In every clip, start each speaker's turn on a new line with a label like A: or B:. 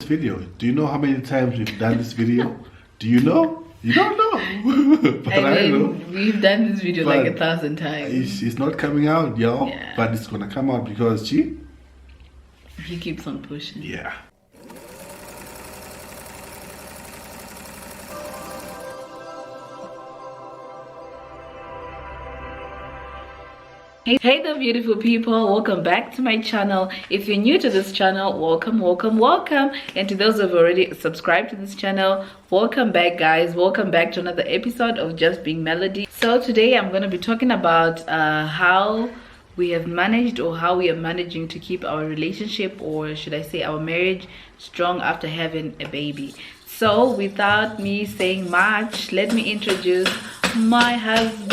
A: video. Do you know how many times we've done this video? Do you know? You don't know. But I know.
B: We've done this video like 1,000 times.
A: It's not coming out, y'all.
B: Yeah.
A: But it's gonna come out because he
B: keeps on pushing.
A: Yeah.
B: Hey there, beautiful people, welcome back to my channel. If you're new to this channel, welcome. And to those who have already subscribed to this channel, welcome back, guys. Welcome back to another episode of Just Being Melody. So today I'm going to be talking about how we have managed, or how we are managing to keep our relationship, or should I say our marriage, strong after having a baby. So without me saying much, let me introduce my husband.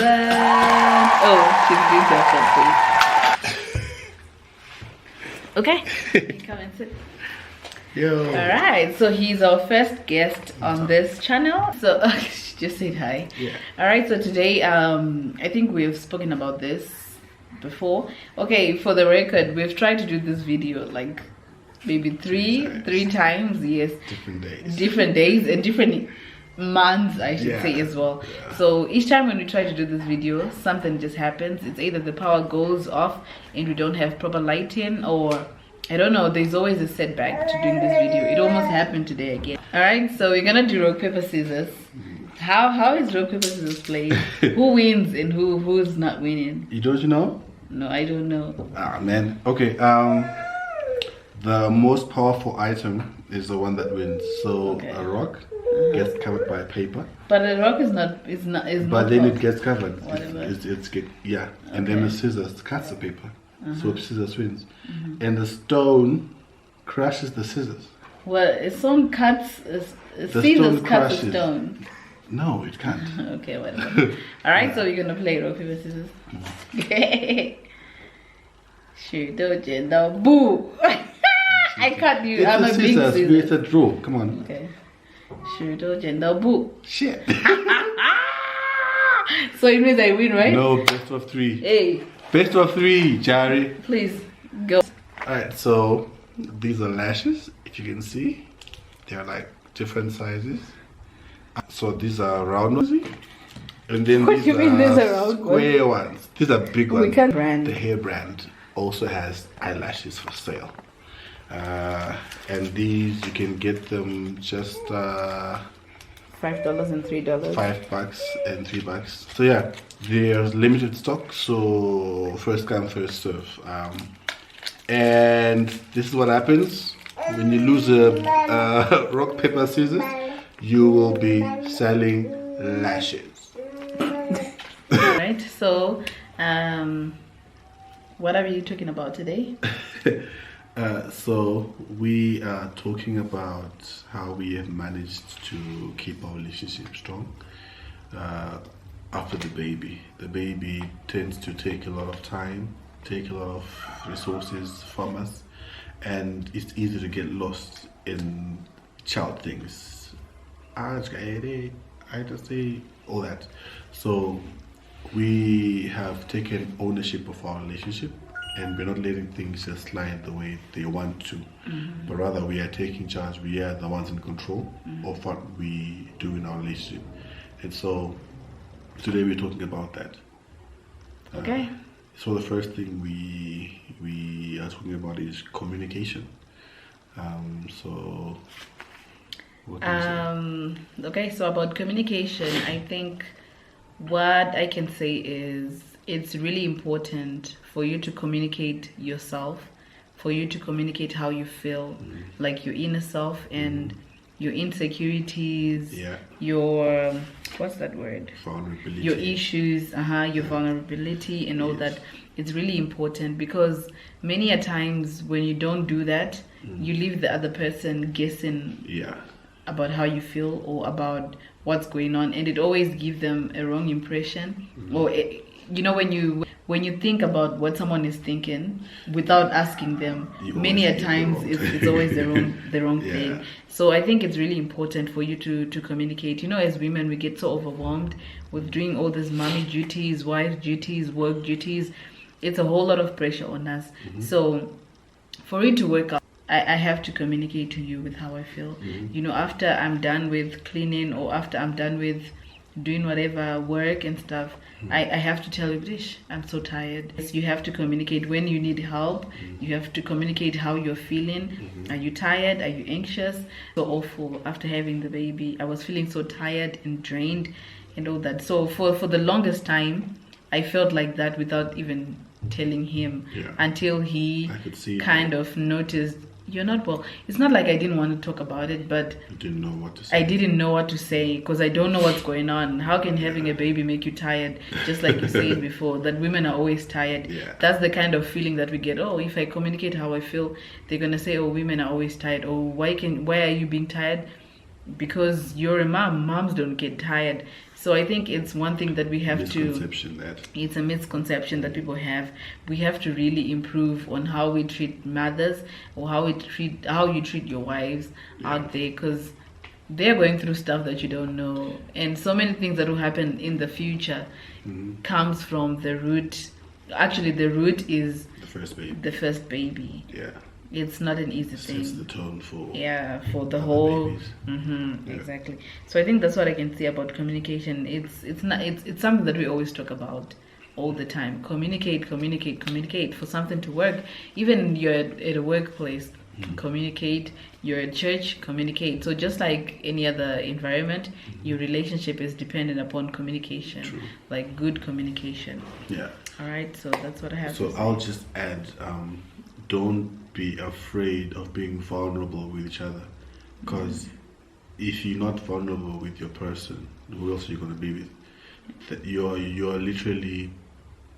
B: Oh, she's doing that, please. Okay, come and sit.
A: Yo.
B: All right, so he's our first guest on this channel. So just say hi.
A: Yeah.
B: All right, so today I think we've spoken about this before. Okay, for the record, we've tried to do this video like maybe three times. Yes, different days and different months, I should say, as well. So each time when we try to do this video, something just happens. It's either the power goes off and we don't have proper lighting, or I don't know, there's always a setback to doing this video. It almost happened today again. All right, so we're gonna do rock paper scissors. How is rock paper scissors played? Who wins and who's not winning?
A: You don't know?
B: No, I don't know.
A: Ah, man. Okay. The most powerful item is the one that wins. So a rock gets covered by paper.
B: But the rock is not.
A: But then it gets covered.
B: Whatever.
A: And then the scissors cuts the paper. So scissors wins. And the stone crushes the scissors.
B: Well, a stone cuts. Scissors cuts a stone.
A: No, it can't.
B: Okay, whatever. All right, so we're gonna play rock paper scissors. Sure, boo. I cut you. I'm a big scissors.
A: It's a draw. Come on.
B: Okay. Sure, boo.
A: Shit.
B: So it means I win, right?
A: No, best of three.
B: Hey.
A: Best of three, Jari.
B: Please go.
A: Alright, so these are lashes. If you can see, they're like different sizes. So these are round ones, and then
B: these are
A: square ones. These are big ones.
B: We can brand.
A: The hair brand also has eyelashes for sale. And these you can get them just $5
B: and $3.
A: $5 and $3. So yeah, there's limited stock, so first come first serve. And this is what happens when you lose a rock paper scissors. You will be selling lashes.
B: Right, so what are you talking about today?
A: So we are talking about how we have managed to keep our relationship strong after the baby. The baby tends to take a lot of time, take a lot of resources from us, and it's easy to get lost in child things. I just say all that. So we have taken ownership of our relationship, and we're not letting things just slide the way they want to, but rather we are taking charge. We are the ones in control of what we do in our relationship. And so today we're talking about that.
B: Okay.
A: So the first thing we are talking about is communication. So what can you say?
B: Okay, so about communication, I think what I can say is it's really important for you to communicate yourself, for you to communicate how you feel, like your inner self and your insecurities, your what's that word?
A: Vulnerability.
B: Your issues, your vulnerability and all that. It's really important, because many a times when you don't do that, you leave the other person guessing about how you feel or about what's going on, and it always gives them a wrong impression. Or you know, when you think about what someone is thinking without asking them, many a times it's always the wrong thing. So I think it's really important for you to communicate. You know, as women, we get so overwhelmed with doing all these mommy duties, wife duties, work duties. It's a whole lot of pressure on us. So for it to work out, I have to communicate to you with how I feel. You know, after I'm done with cleaning or after I'm done with doing whatever work and stuff, I have to tell you, Dish, I'm so tired. You have to communicate when you need help. You have to communicate how you're feeling. Are you tired? Are you anxious? So awful after having the baby. I was feeling so tired and drained and all that. So for the longest time, I felt like that without even telling him, until he kind of noticed, you're not well. It's not like I didn't want to talk about it, but
A: you didn't know what to say.
B: I didn't know what to say because I don't know what's going on. How can having a baby make you tired? Just like you said before, that women are always tired. That's the kind of feeling that we get. Oh, if I communicate how I feel, they're gonna say, oh, women are always tired. Oh, why are you being tired? Because you're a mom. Moms don't get tired. So I think it's one thing that we have it's a misconception that people have. We have to really improve on how we treat mothers, or how you treat your wives out there, because they're going through stuff that you don't know, and so many things that will happen in the future comes from the root. Actually, the root is the first baby. It's not an easy thing.
A: Sets the tone for
B: the whole exactly. So I think that's what I can say about communication. It's something that we always talk about all the time. Communicate for something to work. Even you're at a workplace, communicate. You're at church, communicate. So just like any other environment, your relationship is dependent upon communication. Like good communication. All right, so that's what I have to say.
A: So I'll just add, don't be afraid of being vulnerable with each other, because if you're not vulnerable with your person, who else are you going to be with? That you're literally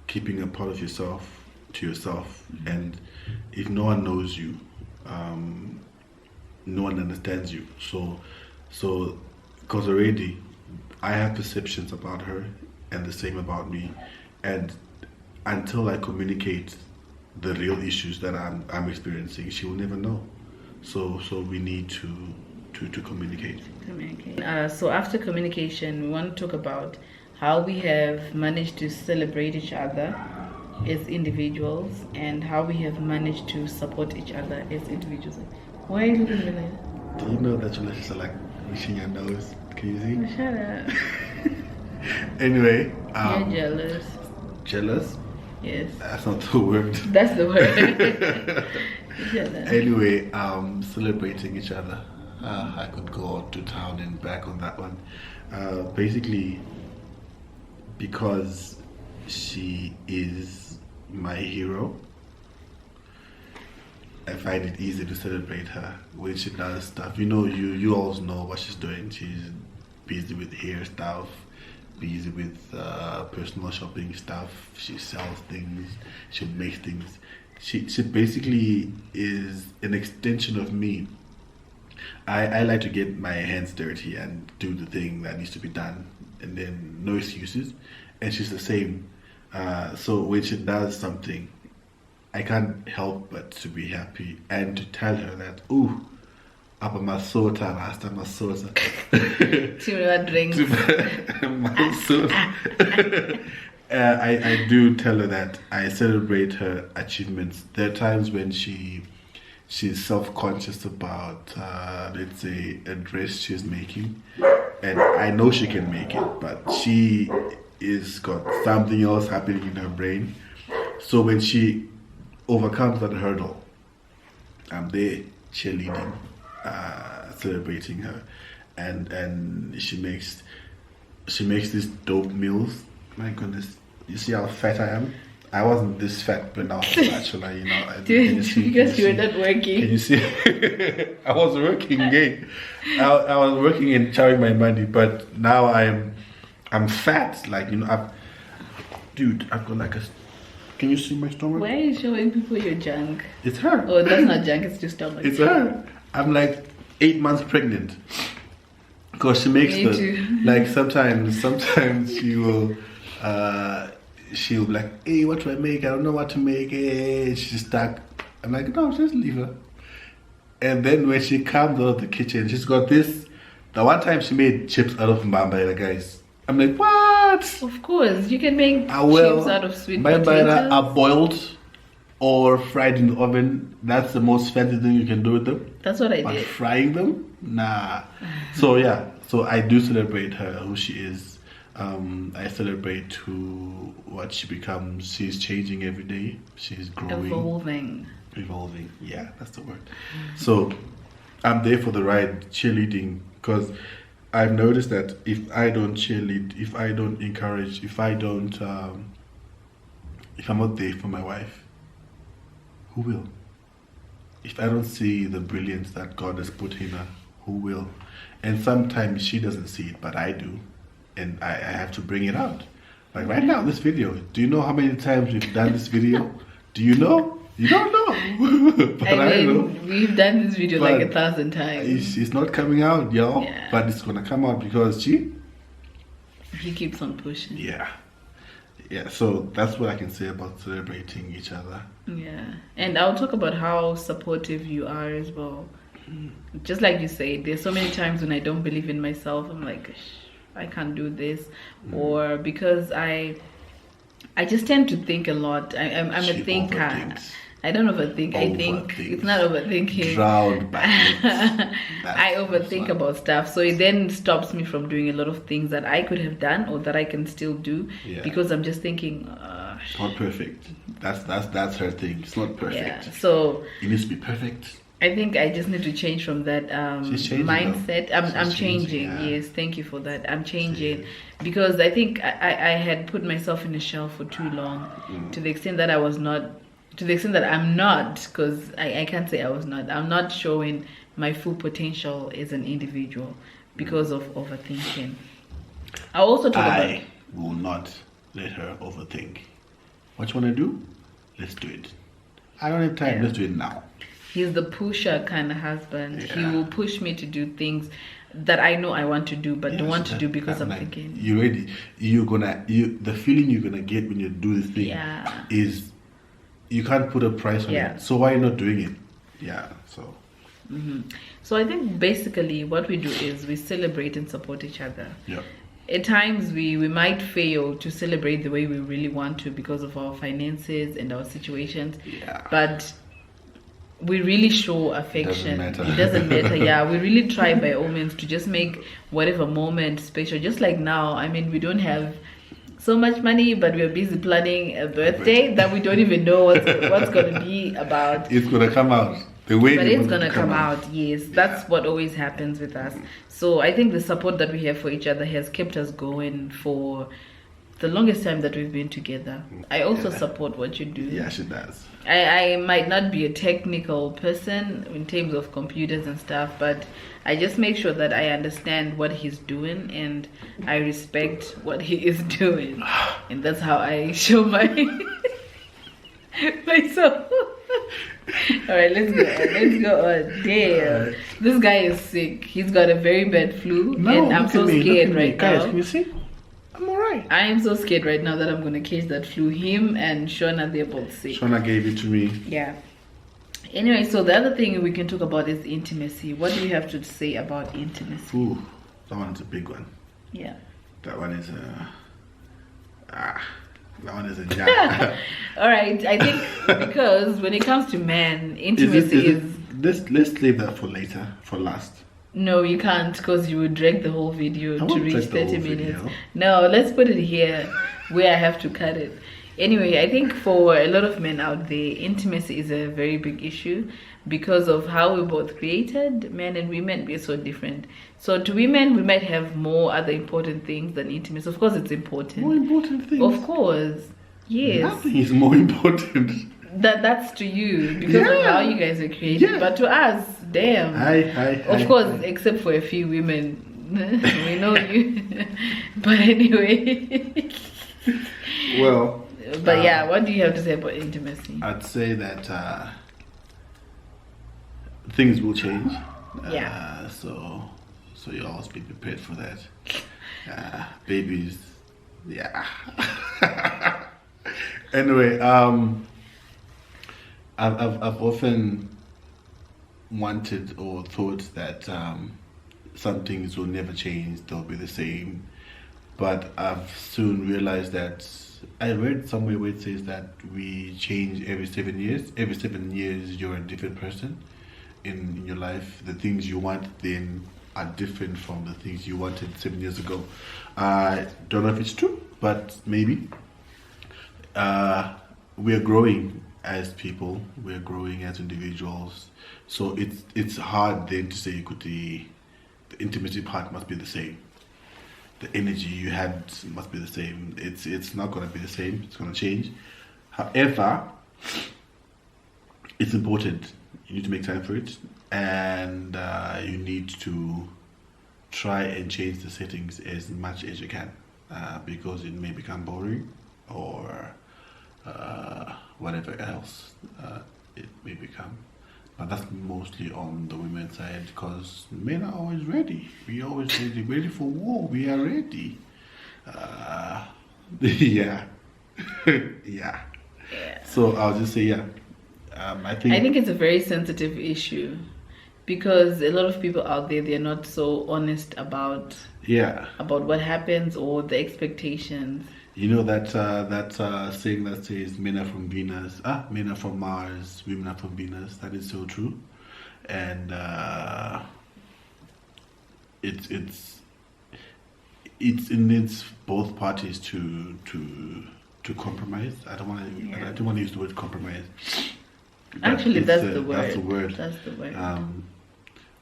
A: keeping a part of yourself to yourself, and if no one knows you, no one understands you. So because already I have perceptions about her and the same about me, and until I communicate the real issues that I'm experiencing, she will never know. So we need to communicate.
B: So after communication, we want to talk about how we have managed to celebrate each other as individuals, and how we have managed to support each other as individuals. Why are you looking at me like that?
A: Do you know that your lashes are like reaching your nose? Can you see?
B: Shut up.
A: Anyway,
B: you're jealous.
A: Jealous?
B: Yes.
A: That's not the word.
B: That's the word.
A: Anyway, celebrating each other. I could go to town and back on that one. Basically, because she is my hero, I find it easy to celebrate her when she does stuff. You know, you all know what she's doing. She's busy with hair stuff, busy with personal shopping stuff. She sells things, she makes things. She basically is an extension of me. I like to get my hands dirty and do the thing that needs to be done, and then no excuses. And she's the same. So when she does something, I can't help but to be happy and to tell her that, ooh, apa masota, rasta masota.
B: Drinks.
A: I do tell her that I celebrate her achievements. There are times when she's self-conscious about, let's say, a dress she's making, and I know she can make it, but she is got something else happening in her brain. So when she overcomes that hurdle, I'm there cheerleading, celebrating her, and she makes these dope meals. My goodness, you see how fat I am? I wasn't this fat when I was a bachelor, you know.
B: Because you were not working.
A: Can you see? I was working, gay. I was working and charging my money, but now I'm fat. Like, you know, I've got like a. Can you see my stomach?
B: Why are you showing people your junk?
A: It's her.
B: Oh, that's not junk. It's just stomach.
A: It's her. I'm like 8 months pregnant. Because she makes like sometimes she'll be like, hey, what do I make? I don't know what to make. Hey, she's stuck. I'm like, no, just leave her. And then when she comes out of the kitchen, she's got this. The one time she made chips out of mbamba, guys. I'm like, what?
B: Of course, you can make chips out of sweet potatoes.
A: Are boiled. or fried in the oven. That's the most fancy thing you can do with them.
B: That's what I
A: But
B: did.
A: frying them, nah. So yeah, so I do celebrate her, who she is. I celebrate what she becomes. She's changing every day. She's growing, evolving. Yeah, that's the word. So I'm there for the ride, cheerleading, because I've noticed that if I don't cheerlead, if I don't encourage, if I'm not there for my wife, who will? If I don't see the brilliance that God has put in her, who will? And sometimes she doesn't see it, but I do. And I have to bring it out. Like right now, this video. Do you know how many times we've done this video? Do you know? You don't know. But I know.
B: We've done this video like 1,000 times.
A: It's not coming out, y'all.
B: Yeah.
A: But it's going to come out because
B: he keeps on pushing.
A: Yeah. Yeah, so that's what I can say about celebrating each other.
B: Yeah. And I'll talk about how supportive you are as well. Just like you said, there's so many times when I don't believe in myself. I'm like, I can't do this, or because I just tend to think a lot. I'm a thinker.
A: Overthinks.
B: I don't overthink. I think it's not overthinking.
A: Drowned by
B: I overthink about stuff, so it then stops me from doing a lot of things that I could have done or that I can still do because I'm just thinking.
A: Not perfect. That's her thing. It's not perfect.
B: Yeah. So
A: it needs to be perfect.
B: I think I just need to change from that mindset. I'm changing.
A: Yeah.
B: Yes, thank you for that. I'm changing because I think I had put myself in a shell for too long, to the extent that I'm not, because I can't say I was not. I'm not showing my full potential as an individual because of overthinking. I also talk about.
A: I will not let her overthink. What you want to do? Let's do it. I don't have time. Let's do it now.
B: He's the pusher kind of husband.
A: Yeah.
B: He will push me to do things that I know I want to do, but don't want to do because I'm thinking.
A: The feeling you're gonna get when you do this thing is you can't put a price on it. So why are you not doing it? Yeah. So.
B: So I think basically what we do is we celebrate and support each other.
A: Yeah.
B: At times we might fail to celebrate the way we really want to because of our finances and our situations.
A: Yeah.
B: But we really show affection.
A: It
B: doesn't matter. Yeah, we really try by all means to just make whatever moment special. Just like now, I mean, we don't have so much money, but we're busy planning a birthday that we don't even know what's going to be about.
A: It's going to come out the way.
B: But it's going to come out. Yes, that's what always happens with us. So I think the support that we have for each other has kept us going for the longest time that we've been together. I also support what you do.
A: Yeah, she does.
B: I might not be a technical person in terms of computers and stuff, but I just make sure that I understand what he's doing and I respect what he is doing. And that's how I show myself. Alright, let's go on. Damn. This guy is sick. He's got a very bad flu. And I'm so scared right now.
A: Guys, can you see? I'm alright.
B: I am so scared right now that I'm going to catch that flu. Him and Shona, they're both sick.
A: Shona gave it to me.
B: Yeah. Anyway, so the other thing we can talk about is intimacy. What do you have to say about intimacy?
A: Ooh, that one's a big one.
B: Yeah.
A: That one is a job.
B: All right. I think because when it comes to men, intimacy
A: let's leave that for later, for last.
B: No, you can't, because you would drag the whole video to reach 30 minutes.
A: Video.
B: No, let's put it here where I have to cut it. Anyway, I think for a lot of men out there, intimacy is a very big issue because of how we both created. Men and women, we're so different. So to women, we might have more other important things than intimacy. Of course, it's important.
A: More important things?
B: Of course. Yes.
A: Nothing is more important.
B: That's to you because of how you guys are created. Yeah. But to us, damn. Of course, except for a few women. We know you. But anyway.
A: Well.
B: But yeah, what do you have to say about intimacy?
A: I'd say that things will change.
B: Yeah.
A: So you always be prepared for that. Babies. Yeah. Anyway, I've often wanted or thought that some things will never change, they'll be the same. But I've soon realized that I read somewhere where it says that we change every 7 years. Every 7 years, you're a different person in your life. The things you want then are different from the things you wanted 7 years ago. I don't know if it's true, but maybe. We are growing as people. We are growing as individuals. So it's hard then to say the intimacy part must be the same. The energy you had must be the same. It's not going to be the same. It's going to change. However, it's important. You need to make time for it, and you need to try and change the settings as much as you can, because it may become boring or whatever else it may become. But that's mostly on the women's side, because men are always ready. We are always ready for war. We are ready. Yeah. Yeah. So I'll just say, yeah. I think
B: it's a very sensitive issue, because a lot of people out there, they're not so honest about what happens or the expectations.
A: You know that saying that says men are from Venus, men are from Mars, women are from Venus. That is so true, and it needs both parties to compromise. I don't want to use the word compromise.
B: Actually, that's the word.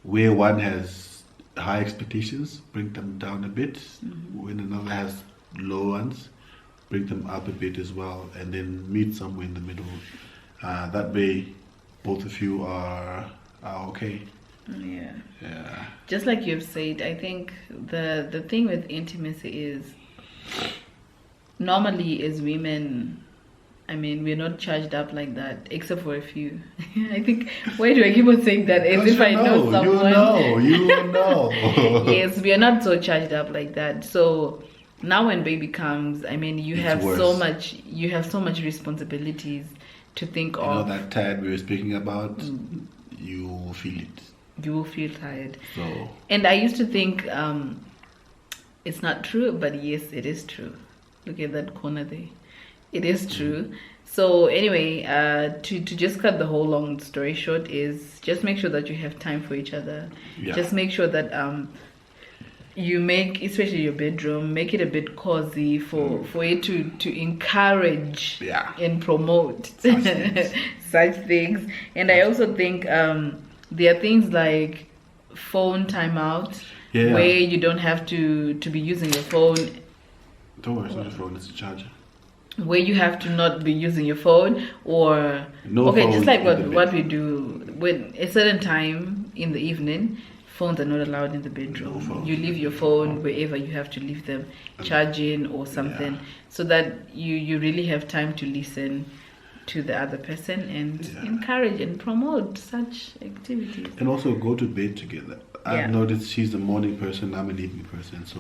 A: Where one has high expectations, bring them down a bit. When another has low ones, bring them up a bit as well, and then meet somewhere in the middle. That way, both of you are okay.
B: Yeah. Just like you've said, I think the thing with intimacy is, normally as women, I mean, we're not charged up like that, except for a few. I think, why do I keep on saying that? As if I know someone.
A: You know.
B: Yes, we are not so charged up like that. So now when baby comes, I mean, you have so much responsibilities to think of.
A: You know that tired we were speaking about? You will feel it.
B: You will feel tired.
A: So.
B: And I used to think it's not true, but yes, it is true. Look at that corner there. It is true. So anyway, to just cut the whole long story short, is just make sure that you have time for each other. Just make sure that you make, especially your bedroom, make it a bit cozy for it to encourage and promote such things. And I also think there are things like phone timeout, where you don't have to be using your phone.
A: Don't worry, it's not your phone, it's a charger.
B: Where you have to not be using your phone, or just like what we do when a certain time in the evening, phones are not allowed in the bedroom. You leave your phone wherever you have to leave them, charging or something, so that you really have time to listen to the other person and encourage and promote such activities.
A: And also go to bed together. I've noticed she's a morning person, I'm an evening person, so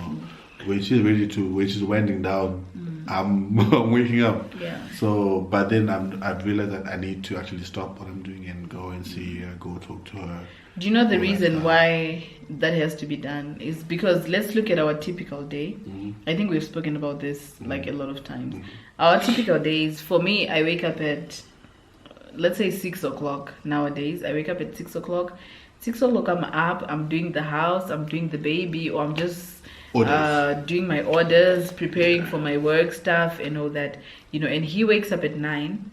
A: when she's when she's winding down, I'm waking up. So, but then I've realized that I need to actually stop what I'm doing and go and see her, go talk to her.
B: Do you know the reason why that has to be done is because, let's look at our typical day. I think we've spoken about this like a lot of times. Our typical days, for me, I wake up at, let's say 6 o'clock nowadays. I wake up at 6 o'clock. 6 o'clock I'm up, I'm doing the house, I'm doing the baby, or I'm just doing my orders, preparing for my work stuff and all that, and he wakes up at 9.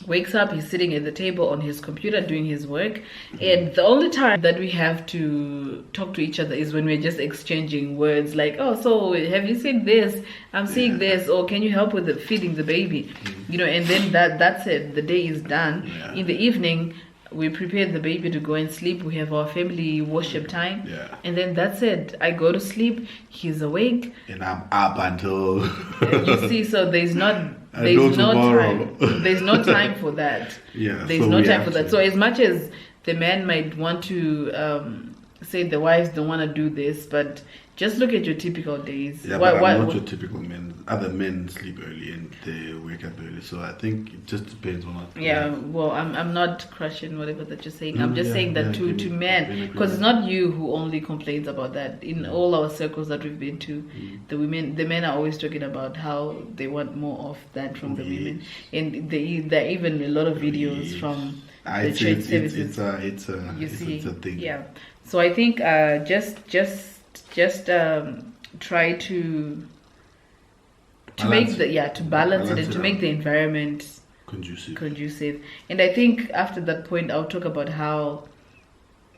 B: Wakes up, he's sitting at the table on his computer doing his work, and the only time that we have to talk to each other is when we're just exchanging words like, oh, so have you seen this? I'm seeing this, or can you help with feeding the baby? And then that's it, the day is done. In the evening, we prepare the baby to go and sleep. We have our family worship time, and then that's it. I go to sleep, he's awake,
A: and I'm up until
B: you see. So there's no time. There's no time for that. There's no time for that. So as much as the man might want to say the wives don't want to do this, but just look at your typical days.
A: Yeah, but I'm not your typical men. Other men sleep early and they wake up early, so I think it just depends on what.
B: Yeah, well, I'm not crushing whatever that you're saying. I'm just saying that to men, because it's
A: not
B: not you who only complains about that. In all our circles that we've been to, the men are always talking about how they want more of that from the women, and there are even a lot of videos from the church services.
A: It's a thing.
B: Yeah, so I think just try to
A: Balance.
B: make to balance it and to make the environment conducive. And I think after that point I'll talk about how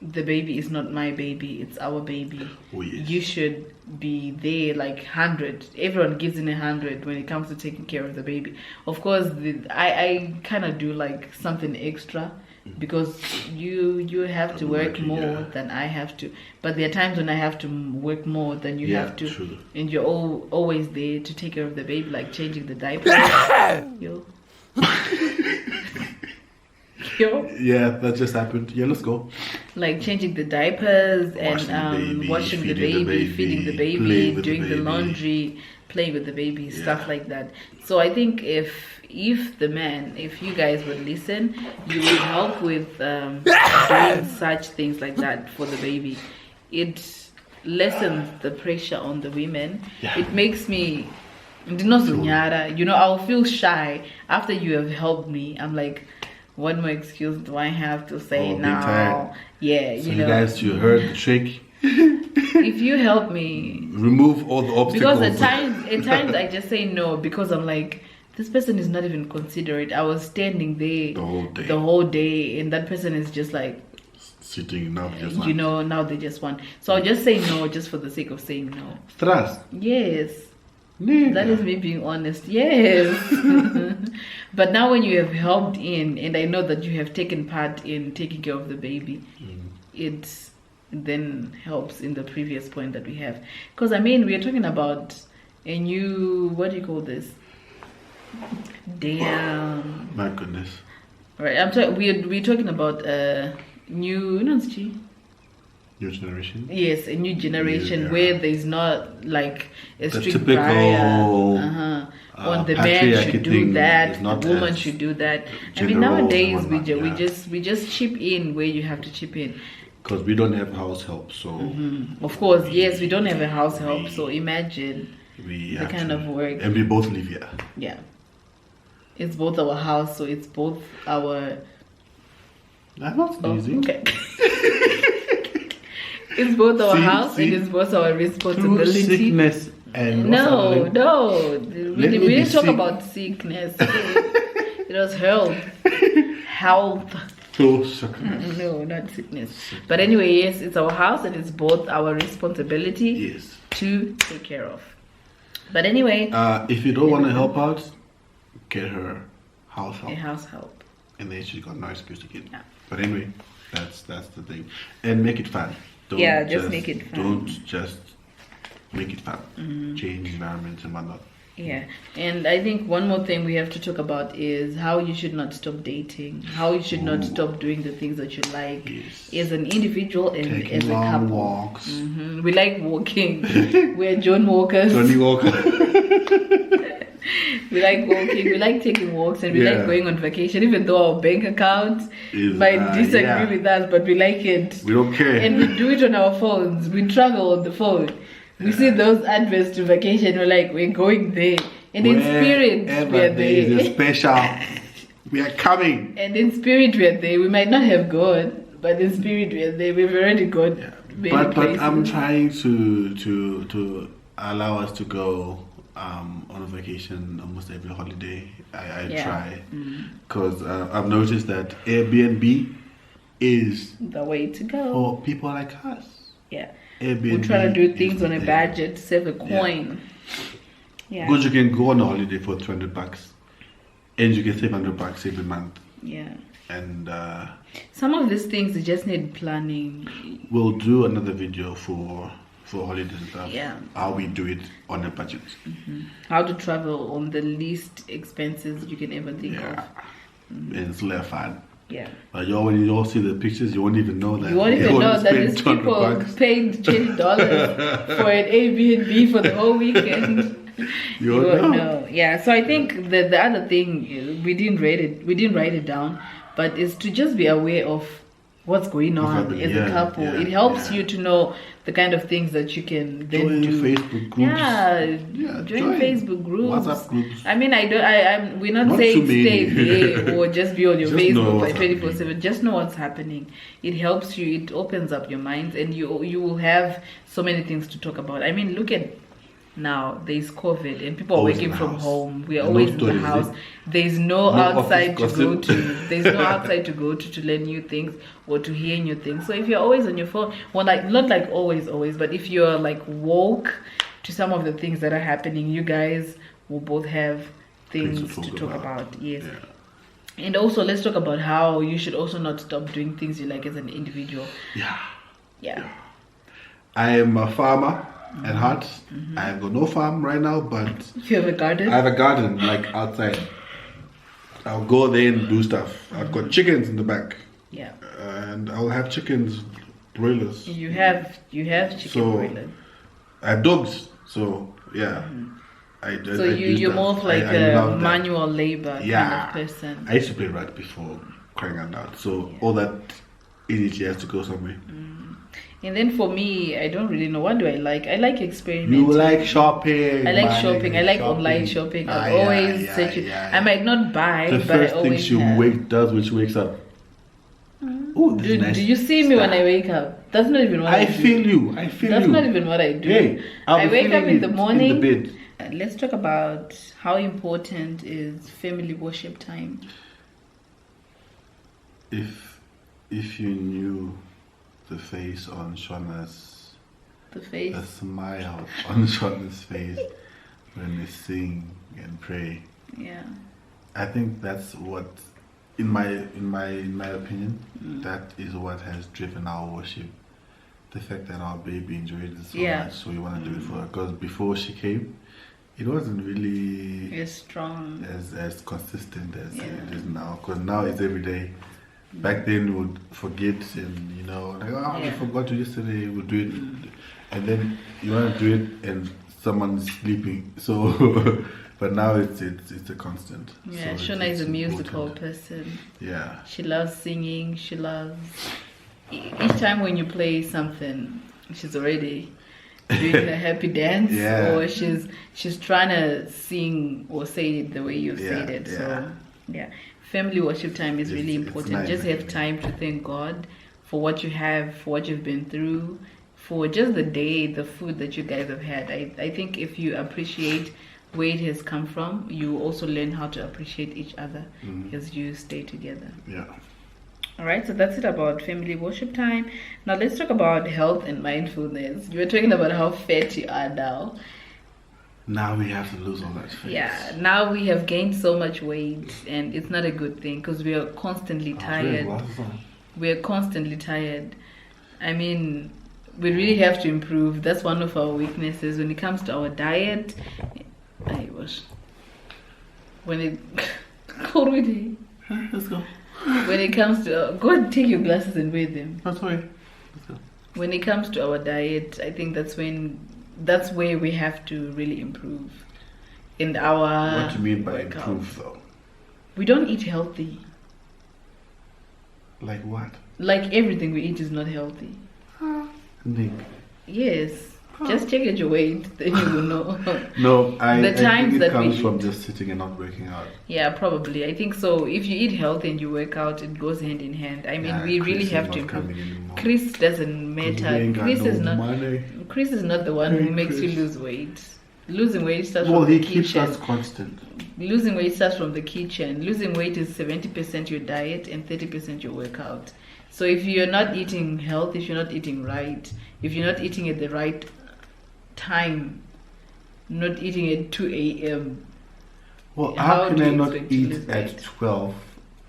B: the baby is not my baby, it's our baby.
A: Oh, yes.
B: You should be there like 100. Everyone gives in 100 when it comes to taking care of the baby. Of course, I kind of do like something extra, because you have to work more than I have to. But there are times when I have to work more than you have to.
A: True.
B: And you're always there to take care of the baby, like changing the diapers. Yo. Yo.
A: Yeah, that just happened. Yeah, let's go.
B: Like changing the diapers and washing the baby, feeding the baby, doing the laundry, playing with the baby, stuff like that. So I think if you guys would listen, you would help with doing such things like that for the baby. It lessens the pressure on the women. It makes me, I'll feel shy after you have helped me. I'm like, what more excuse do I have to say now? Yeah,
A: so you guys, you heard the trick.
B: If you help me,
A: remove all the obstacles.
B: Because at times I just say no, because I'm like, this person is not even considerate. I was standing there the whole day, and that person is just like
A: sitting now.
B: Now they just want. So I'll just say no, just for the sake of saying no.
A: Trust.
B: Yes. That is me being honest. Yes. But now when you have helped in, and I know that you have taken part in taking care of the baby, it then helps in the previous point that we have. Because I mean, we are talking about a new, what do you call this? Damn.
A: My goodness.
B: Right. We're talking about a new,
A: New generation?
B: Yes, a new generation where there's not like a strict
A: typical
B: barrier. On the man should do that, the woman should do that. I mean, nowadays we just chip in where you have to chip in.
A: Because we don't have house help, so
B: of course, yes, we don't have a house help. So imagine the kind of work.
A: And we both live here.
B: Yeah, it's both our house, so it's both our.
A: That's not easy.
B: Okay. It's both our house and it's both our responsibility.
A: Through sickness and
B: no, we didn't talk about sickness. It was health. No, not sickness. But anyway, yes, it's our house and it's both our responsibility to take care of. But anyway,
A: if you don't want to help out, get her house help.
B: A house help.
A: And then she's got no excuse to get. Yeah. But anyway, that's the thing. And make it fun.
B: Just make it fun.
A: Don't just make it fun. Change environments and whatnot.
B: Yeah, and I think one more thing we have to talk about is how you should not stop dating, how you should not stop doing the things that you like as an individual and
A: taking
B: as a
A: long
B: couple.
A: Walks.
B: We like walking. We're John Walkers.
A: Johnny Walker.
B: We like walking, we like taking walks, and we like going on vacation, even though our bank account might disagree with us, but we like it.
A: We don't care.
B: And we do it on our phones. We travel on the phone. We see those adverts to vacation, we're like, we're going there. And in spirit, we're there.
A: It's special. We are coming.
B: And in spirit, we're there. We might not have gone, but in spirit, we're there. We've already gone. Yeah.
A: But I'm trying to allow us to go on a vacation almost every holiday. I try. Because I've noticed that Airbnb is
B: the way to go
A: for people like us.
B: Yeah.
A: Airbnb,
B: we're trying to do things on a budget, save a coin. Yeah.
A: Because you can go on a holiday for $200 and you get $700 every month.
B: Yeah.
A: And
B: some of these things you just need planning.
A: We'll do another video for holidays and stuff.
B: Yeah.
A: How we do it on a budget.
B: How to travel on the least expenses you can ever think of.
A: And it's less fun.
B: Yeah.
A: When you all see the pictures, you won't even know that.
B: You won't even know that
A: spent
B: these people
A: $200.
B: paid $20 for an Airbnb for the whole weekend.
A: You won't know.
B: Yeah. So I think the other thing we didn't write it down, but is to just be aware of what's going on as a couple. It helps you to know the kind of things that you can then
A: join
B: do.
A: Facebook groups.
B: Join Facebook groups.
A: WhatsApp groups.
B: I mean, we're not
A: Not
B: saying
A: too many.
B: stay there or just be on your
A: Just know
B: Facebook
A: what's
B: like 24/7. Just know what's happening. It helps you. It opens up your minds, and you will have so many things to talk about. I mean, look at. Now there's COVID and people are
A: Always
B: working
A: in the
B: from
A: house.
B: home. We are
A: No
B: always in the
A: stories,
B: house.
A: eh?
B: There's no
A: No
B: outside to
A: office
B: go
A: gossip.
B: to. There's no outside to go to learn new things or to hear new things. So if you're always on your phone, well, like not like always, but if you're like woke to some of the things that are happening, you guys will both have things to talk about. Yes.
A: Yeah.
B: And also let's talk about how you should also not stop doing things you like as an individual. Yeah.
A: I am a farmer at heart. I have got no farm right now, but
B: If you have a garden.
A: I have a garden like outside. I'll go there and do stuff. I've got chickens in the back.
B: Yeah.
A: And I'll have chickens, broilers.
B: You have chicken broiler.
A: I have dogs, so yeah.
B: So you're more of like a manual labor kind of person.
A: I used to play rugby before, crying out loud. So all that energy has to go somewhere.
B: And then for me, I don't really know. What do I like? I like experimenting.
A: You like shopping.
B: I like shopping. I like online shopping. I always search it. I might not buy,
A: the
B: but
A: first
B: I always
A: thing she when she wakes up. Oh, this is nice.
B: Do you see me when I wake up? That's not even what I do.
A: I feel you.
B: That's not even what I do.
A: Hey,
B: I wake up in the morning.
A: In the bed.
B: Let's talk about how important is family worship time.
A: If you knew the face on Shauna's, the smile on Shauna's face when they sing and pray.
B: Yeah.
A: I think that's what, in my opinion, that is what has driven our worship. The fact that our baby enjoyed it so much, so we want to do it for her. Because before she came, it wasn't really
B: as strong,
A: as consistent as it is now. Because now it's every day. Back then we would forget and we forgot to yesterday, we'll do it, and then you want to do it and someone's sleeping. So but now it's a constant.
B: Yeah,
A: so
B: Shona is a musical person.
A: Yeah,
B: she loves singing. She loves each time when you play something, she's already doing a happy dance, or she's trying to sing or say it the way you've said it. So family worship time is really important.
A: Nice,
B: just have time to thank God for what you have, for what you've been through, for just the day, the food that you guys have had. I think if you appreciate where it has come from, you also learn how to appreciate each other as you stay together.
A: Yeah.
B: All right, so that's it about family worship time. Now let's talk about health and mindfulness. You were talking about how fat you are now.
A: Now we have to lose all that fat.
B: Yeah, now we have gained so much weight, and it's not a good thing because we are constantly tired. We are constantly tired. I mean, we really have to improve. That's one of our weaknesses when it comes to our diet. Let's go. When it comes to go and take your glasses and wear them.
A: That's right. Let's go.
B: When it comes to our diet, I think that's where we have to really improve. In our
A: What do you mean by
B: workout.
A: improve though?
B: We don't eat healthy.
A: Like what?
B: Like everything we eat is not healthy.
A: Nick.
B: Yes. Just check at your weight, then you will know.
A: No, I think it comes
B: we
A: from
B: eat.
A: just sitting and not working out.
B: Yeah, probably. I think so. If you eat healthy and you work out, it goes hand in hand. I mean, we really have to improve. Chris doesn't matter. Chris is not the one who makes you lose weight. Losing weight starts from the kitchen.
A: Keeps us constant.
B: Losing weight starts from the kitchen. Losing weight is 70% your diet and 30% your workout. So if you're not eating health, if you're not eating right, if you're not eating at the right time, not eating at 2 a.m.
A: Well, how can I not eat at 12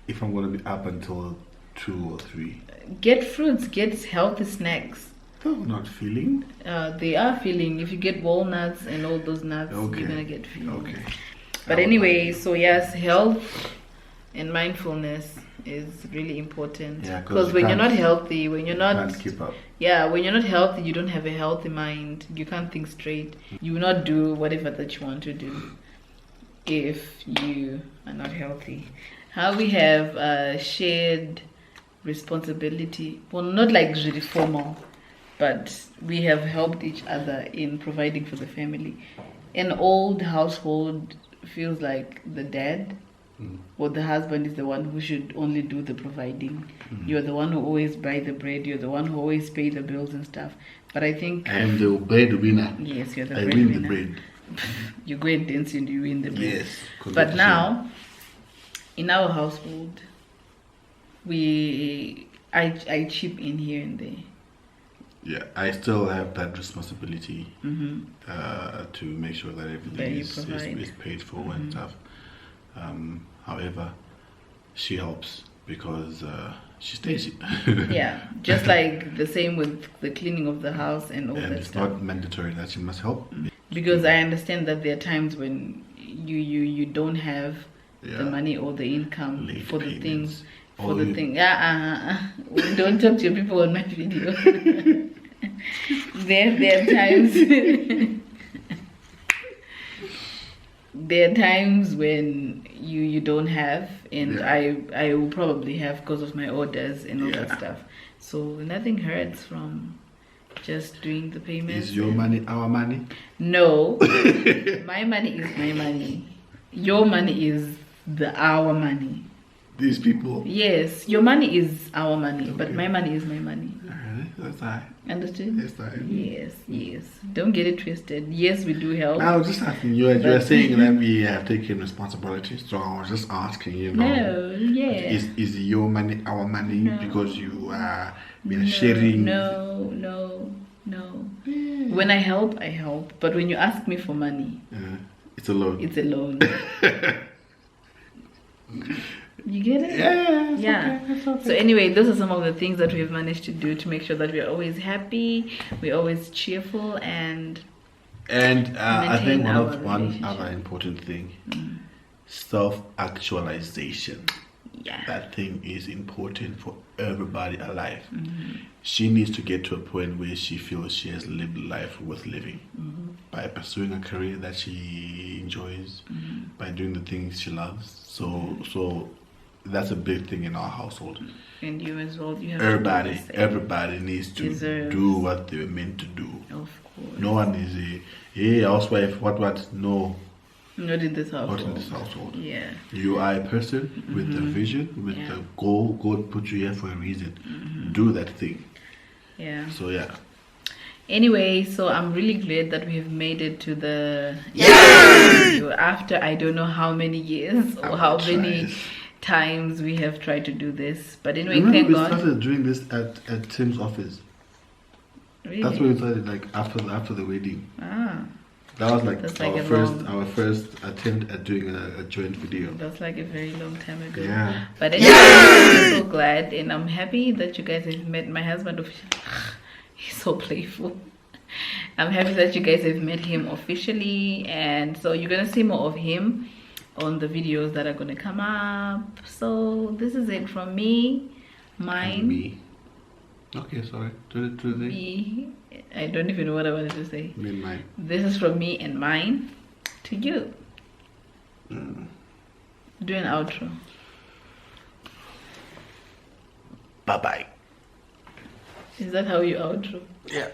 A: if I'm going to be up until 2 or 3?
B: Get fruits, get healthy snacks.
A: They're not filling.
B: They are filling. If you get walnuts and all those nuts, you're going to get filling.
A: Okay.
B: But anyway, so yes, health and mindfulness. is really important.
A: Yeah,
B: because when you're not healthy, when you're not
A: can't keep up.
B: yeah, when you're not healthy, you don't have a healthy mind. You can't think straight. You will not do whatever that you want to do if you are not healthy. How we have shared responsibility. Well, not like really formal, but we have helped each other in providing for the family. An old household feels like the dad or the husband is the one who should only do the providing. You're the one who always buy the bread. You're the one who always pay the bills and stuff. But I think
A: I'm the breadwinner.
B: yes, you're the
A: I
B: breadwinner.
A: win the bread.
B: You go and dance and you win the bread.
A: Yes.
B: But now, in our household, I chip in here and there.
A: Yeah, I still have that responsibility to make sure that everything is paid for and stuff. However, she helps because she stays.
B: Yeah, just like the same with the cleaning of the house and all
A: and
B: that
A: it's
B: stuff.
A: not mandatory that she must help.
B: Because I understand that there are times when you don't have the money or the income
A: Late
B: for the
A: payments.
B: things. For the thing, don't talk to your people on my video. There are times. There are times when you don't have, and I will probably have because of my orders and all that stuff. So nothing hurts from just doing the payments.
A: Is your money our money?
B: No, my money is my money. Your money is our money.
A: These people.
B: Yes, your money is our money, but my money is my money.
A: That's right.
B: Understood?
A: That's right.
B: Yes. Don't get it twisted. Yes, we do help.
A: I was just asking you. You were saying that we have taken responsibility, so I was just asking you.
B: No, yeah.
A: Is your money our money because you are sharing?
B: No. When I help, but when you ask me for money,
A: it's a loan.
B: It's a loan. You get it?
A: Yeah. Okay.
B: So anyway, those are some of the things that we've managed to do to make sure that we're always happy, we're always cheerful, and
A: I think one other important thing, self-actualization.
B: Yeah.
A: That thing is important for everybody alive. She needs to get to a point where she feels she has lived life worth living by pursuing a career that she enjoys, by doing the things she loves. So that's a big thing in our household.
B: And you as well. You have
A: everybody needs to do what they were meant to do.
B: Of course.
A: No one is a housewife. What? No.
B: Not in this household.
A: Not in this household.
B: Yeah.
A: You are a person with a vision, with a goal. God put you here for a reason. Do that thing.
B: Yeah.
A: So yeah.
B: Anyway, so I'm really glad that we have made it to the video after I don't know how many years or how many times we have tried to do this. But anyway, thank God.
A: We started doing this at Tim's office.
B: Really?
A: That's when we started, like after the wedding. That was like our first attempt at doing a joint video.
B: That's like a very long time ago.
A: Yeah.
B: But anyway, I'm so glad and I'm happy that you guys have met my husband officially. He's so playful. I'm happy that you guys have met him officially, and so you're gonna see more of him on the videos that are gonna come up. So this is it from me, mine.
A: Me. Okay, sorry.
B: Me. I don't even know what I wanted to say.
A: Me and mine.
B: This is from me and mine to you. Do an outro.
A: Bye-bye.
B: Is that how you outro?
A: Yeah.